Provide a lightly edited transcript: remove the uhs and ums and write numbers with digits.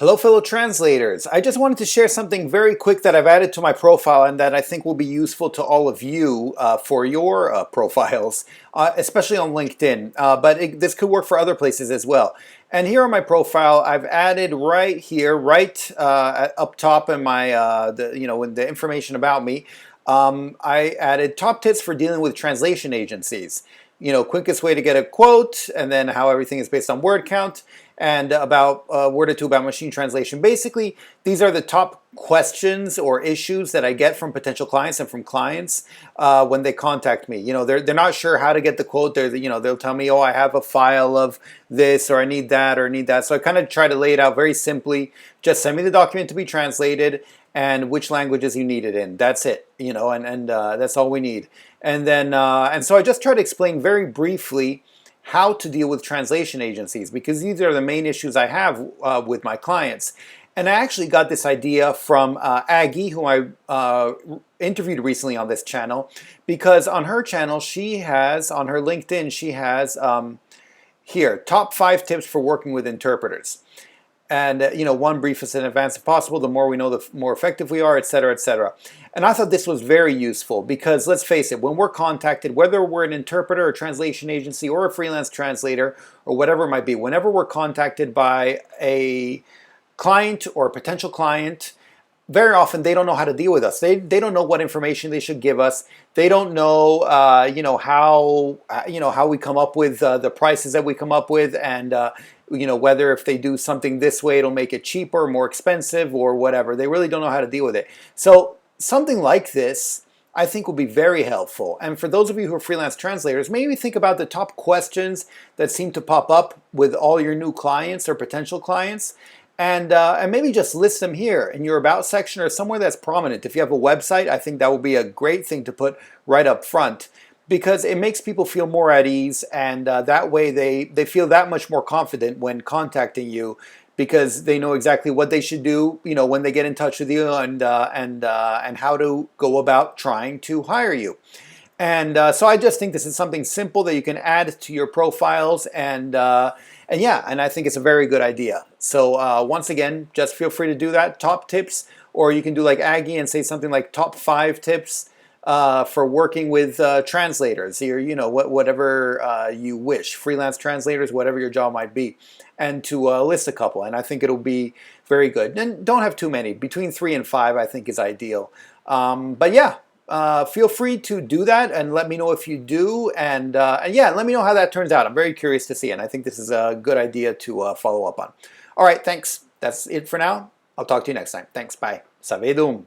Hello fellow translators. I just wanted to share something very quick that I've added to my profile and that I think will be useful to all of you for your profiles, especially on LinkedIn, but this could work for other places as well. And here on my profile, I've added right here, up top in my, in the information about me, I added top tips for dealing with translation agencies. Quickest way to get a quote, and then how everything is based on word count, and about a word or two about machine translation. Basically, these are the top questions or issues that I get from potential clients and from clients when they contact me. They're not sure how to get the quote. They'll tell me, oh, I have a file of this, or I need that, or I need that. So I kind of try to lay it out very simply. Just send me the document to be translated and which languages you need it in. That's it, and that's all we need. And then, and so I just try to explain very briefly how to deal with translation agencies, because these are the main issues I have with my clients. And I actually got this idea from Aggie, who I interviewed recently on this channel, because on her channel, on her LinkedIn, she has here, top 5 tips for working with interpreters. And, one brief is in advance if possible. The more we know, the more effective we are, etc., etc. And I thought this was very useful because, let's face it, when we're contacted, whether we're an interpreter, a translation agency, or a freelance translator, or whatever it might be, whenever we're contacted by a client or a potential client, very often they don't know how to deal with us. They don't know what information they should give us. They don't know, how we come up with the prices that we come up with, and whether if they do something this way, it'll make it cheaper, more expensive, or whatever. They really don't know how to deal with it. So something like this, I think, will be very helpful. And for those of you who are freelance translators, maybe think about the top questions that seem to pop up with all your new clients or potential clients, and maybe just list them here in your About section or somewhere that's prominent. If you have a website, I think that will be a great thing to put right up front, because it makes people feel more at ease, and that way they feel that much more confident when contacting you, because they know exactly what they should do, when they get in touch with you, and how to go about trying to hire you. And so I just think this is something simple that you can add to your profiles, and I think it's a very good idea. So once again, just feel free to do that, top tips, or you can do like Aggie and say something like top 5 tips for working with translators, or whatever you wish, freelance translators, whatever your job might be, and to list a couple. And I think it'll be very good. And don't have too many. Between 3 and 5, I think, is ideal. But yeah. Feel free to do that and let me know if you do, and yeah, let me know how that turns out. I'm very curious to see, and I think this is a good idea to follow up on. All right, thanks. That's it for now. I'll talk to you next time. Thanks. Bye. Savedum.